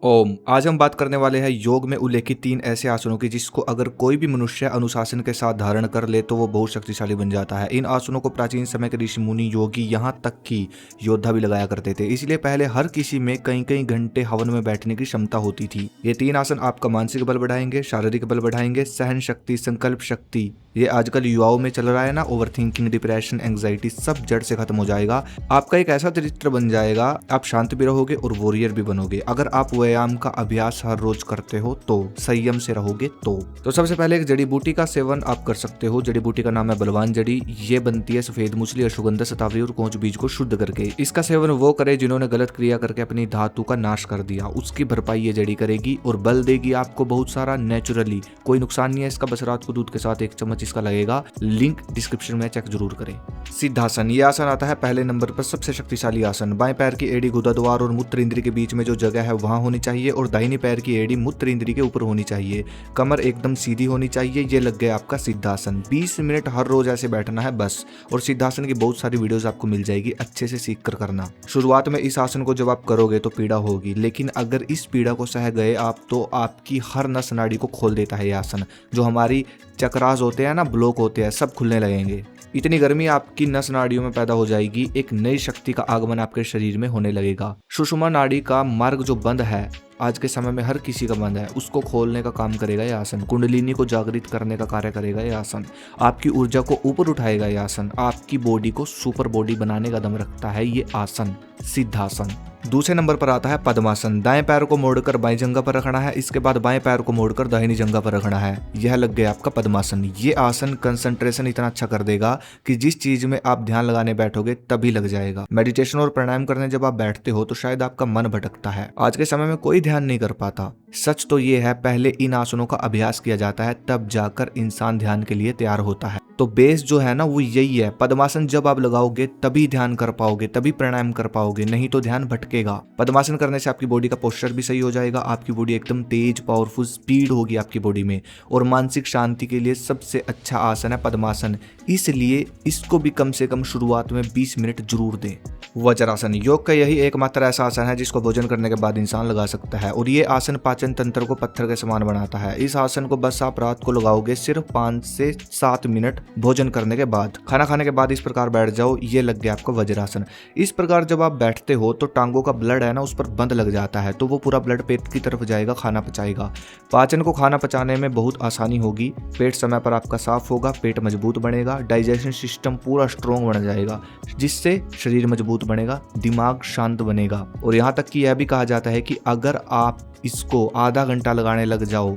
ओम। आज हम बात करने वाले हैं योग में उल्लेखित 3 ऐसे आसनों की जिसको अगर कोई भी मनुष्य अनुशासन के साथ धारण कर ले तो वो बहुत शक्तिशाली बन जाता है। इन आसनों को प्राचीन समय के ऋषि मुनि, योगी, यहाँ तक कि योद्धा भी लगाया करते थे। इसलिए पहले हर किसी में कई कई घंटे हवन में बैठने की क्षमता होती थी। ये 3 आसन आपका मानसिक बल बढ़ाएंगे, शारीरिक बल बढ़ाएंगे, सहन शक्ति, संकल्प शक्ति। ये आजकल युवाओं में चल रहा है ना, ओवर थिंकिंग, डिप्रेशन, एंग्जाइटी, सब जड़ से खत्म हो जाएगा। आपका एक ऐसा चरित्र बन जाएगा, आप शांत भी रहोगे और वॉरियर भी बनोगे। अगर आप व्यायाम का अभ्यास हर रोज करते हो तो, संयम से रहोगे तो सबसे पहले एक जड़ी बूटी का सेवन आप कर सकते हो। जड़ी बूटी का नाम है बलवान जड़ी। ये बनती है सफेद मूसली, अश्वगंधा, शतावरी और कोंच बीज को शुद्ध करके। इसका सेवन वो करे जिन्होंने गलत क्रिया करके अपनी धातु का नाश कर दिया, उसकी भरपाई ये जड़ी करेगी और बल देगी आपको बहुत सारा नेचुरली। कोई नुकसान नहीं है इसका, बस रात को दूध के साथ 1 चम्मच इसका लगेगा। लिंक डिस्क्रिप्शन में चेक जरूर करें। सिद्धासन, ये आसन आता है पहले नंबर पर, सबसे शक्तिशाली आसन। बाएं पैर की एड़ी गुदा द्वार और मूत्र इंद्री के बीच में जो जगह है वहां होनी चाहिए और दाहिने पैर की एड़ी मूत्र इंद्री के ऊपर होनी चाहिए। कमर एकदम सीधी होनी चाहिए। ये लग गया आपका सिद्धासन। 20 मिनट हर रोज ऐसे बैठना है बस। और सिद्धासन की बहुत सारी वीडियोस आपको मिल जाएगी, अच्छे से सीख कर करना। शुरुआत में इस आसन को जब आप करोगे तो पीड़ा होगी, लेकिन अगर इस पीड़ा को सह गए आप तो आपकी हर नस नाड़ी को खोल देता है ये आसन। जो हमारी चक्रास होते हैं ना, ब्लॉक होते हैं, सब खुलने लगेंगे। इतनी गर्मी आपकी नस नाड़ियों में पैदा हो जाएगी। एक नई शक्ति का आगमन आपके शरीर में होने लगेगा। सुषुम्ना नाड़ी का मार्ग जो बंद है, आज के समय में हर किसी का बंद है, उसको खोलने का काम करेगा यह आसन। कुंडलिनी को जागृत करने का कार्य करेगा यह आसन। आपकी ऊर्जा को ऊपर उठाएगा यह आसन। आपकी बॉडी को सुपर बॉडी बनाने का दम रखता है ये आसन, सिद्धासन। दूसरे नंबर पर आता है पद्मासन। दाएं पैर को मोड़कर बाएं जंघा पर रखना है, इसके बाद बाएं पैर को मोड़कर दाहिनी जंघा पर रखना है। यह लग गया आपका पद्मासन। ये आसन कंसंट्रेशन इतना अच्छा कर देगा कि जिस चीज में आप ध्यान लगाने बैठोगे तभी लग जाएगा। मेडिटेशन और प्राणायाम करने जब आप बैठते हो तो शायद आपका मन भटकता है। आज के समय में कोई ध्यान नहीं कर पाता। सच तो ये है, पहले इन आसनों का अभ्यास किया जाता है, तब जाकर इंसान ध्यान के लिए तैयार होता है। तो बेस जो है ना वो यही है। पद्मासन जब आप लगाओगे तभी ध्यान कर पाओगे, तभी प्राणायाम कर पाओगे, नहीं तो ध्यान भटकेगा। पद्मासन करने से आपकी बॉडी का पोस्चर भी सही हो जाएगा। आपकी बॉडी एकदम तेज, पावरफुल, स्पीड होगी आपकी बॉडी में। और मानसिक शांति के लिए सबसे अच्छा आसन है पद्मासन, इसलिए इसको भी कम से कम शुरुआत में 20 मिनट जरूर दें। वज्रासन, योग का यही एकमात्र ऐसा आसन है जिसको भोजन करने के बाद इंसान लगा सकता है और ये आसन पाचन तंत्र को पत्थर के समान बनाता है। इस आसन को बस आप रात को लगाओगे, सिर्फ 5 से 7 मिनट भोजन करने के बाद। खाना खाने के बाद इस प्रकार बैठ जाओ, ये लग गया आपका वज्रासन। इस प्रकार जब आप बैठते हो तो टांगों का ब्लड है ना उस पर बंद लग जाता है, तो वो पूरा ब्लड पेट की तरफ जाएगा, खाना पचाएगा। पाचन को खाना पचाने में बहुत आसानी होगी। पेट समय पर आपका साफ होगा, पेट मजबूत बनेगा, डाइजेशन सिस्टम पूरा स्ट्रॉन्ग बन जाएगा, जिससे शरीर मजबूत बनेगा, दिमाग शांत बनेगा। और यहाँ तक कि यह भी कहा जाता है कि अगर आप इसको आधा घंटा लगाने लग जाओ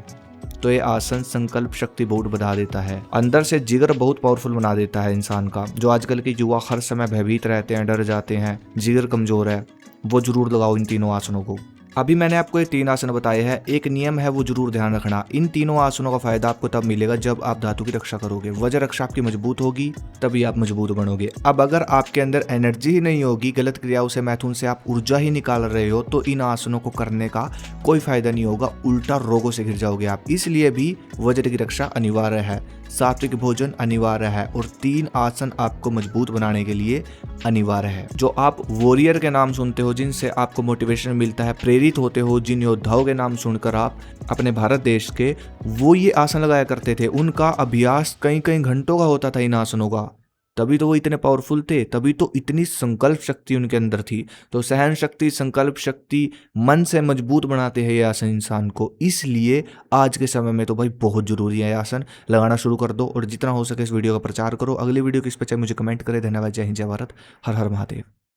तो ये आसन संकल्प शक्ति बहुत बढ़ा देता है। अंदर से जिगर बहुत पावरफुल बना देता है इंसान का। जो आजकल के युवा हर समय भयभीत रहते हैं, डर जाते हैं, जिगर कमजोर है, वो जरूर लगाओ इन तीनों आसनों को। अभी मैंने आपको ये 3 आसन बताए हैं। एक नियम है वो जरूर ध्यान रखना, इन तीनों आसनों का फायदा आपको तब मिलेगा जब आप धातु की रक्षा करोगे। वज्र रक्षा आपकी मजबूत होगी, तभी आप मजबूत बनोगे। अब अगर आपके अंदर एनर्जी ही नहीं होगी, गलत क्रियाओं से, मैथुन से आप ऊर्जा ही निकाल रहे हो, तो इन आसनों को करने का कोई फायदा नहीं होगा, उल्टा रोगों से घिर जाओगे आप। इसलिए भी वज्र की रक्षा अनिवार्य है, सात्विक भोजन अनिवार्य है और 3 आसन आपको मजबूत बनाने के लिए अनिवार्य है। जो आप वॉरियर के नाम सुनते हो, जिनसे आपको मोटिवेशन मिलता है, प्रेरित होते हो, जिन योद्धाओं के नाम सुनकर आप अपने भारत देश के, वो ये आसन लगाया करते थे। उनका अभ्यास कई कई घंटों का होता था इन आसनों का, तभी तो वो इतने पावरफुल थे, तभी तो इतनी संकल्प शक्ति उनके अंदर थी। तो सहन शक्ति, संकल्प शक्ति, मन से मजबूत बनाते हैं ये आसन इंसान को। इसलिए आज के समय में तो भाई बहुत जरूरी है आसन। लगाना शुरू कर दो और जितना हो सके इस वीडियो का प्रचार करो। अगली वीडियो किस पे चाहिए मुझे कमेंट करें। धन्यवाद। जय हिंद, जय भारत, हर हर महादेव।